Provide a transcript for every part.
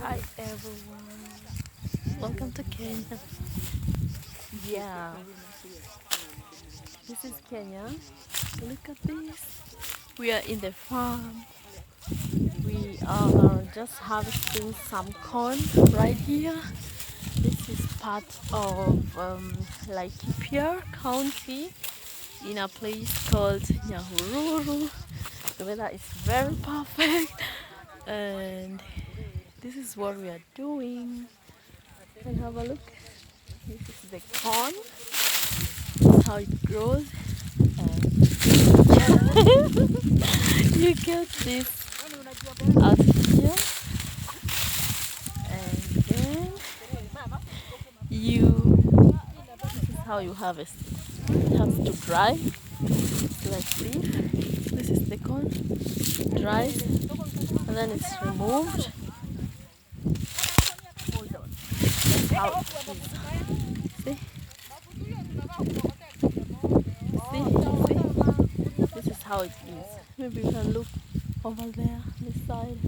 Hi everyone, welcome to Kenya. Yeah, this is Kenya. Look at this. We are in the farm. We are just harvesting some corn right here. This is part of Laikipia County in a place called Nyahururu. The weather is very perfect and this is what we are doing. And have a look. This is the corn. This is how it grows. And you get this out here, and then this is how you harvest it. It has to dry like this. This is the corn, dries, and then it's removed. That's how it is. See? See? This is how it is. Maybe you can look over there, this side,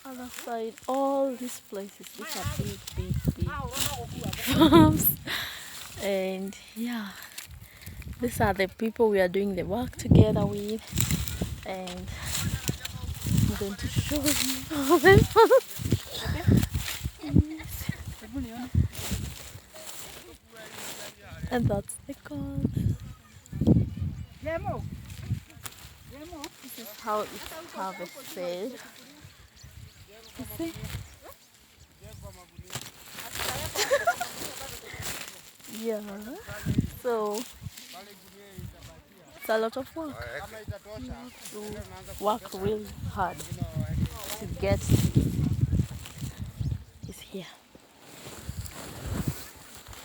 other side, all these places. These are big farms. And yeah, these are the people we are doing the work together with. And I'm going to show you all the and that's the corn. This is how it's harvested. You see? Yeah. So it's a lot of work. You have to work really hard to get this here.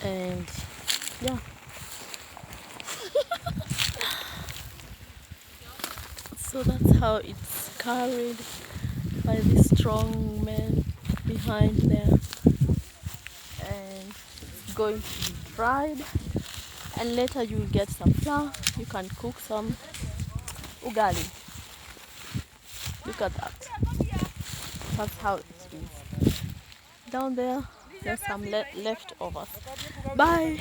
And yeah. So that's how it's carried by this strong man behind there, and it's going to be dried, and later you will get some flour. You can cook some ugali. Look at that. That's how it is. Down there, there's some leftovers. Bye.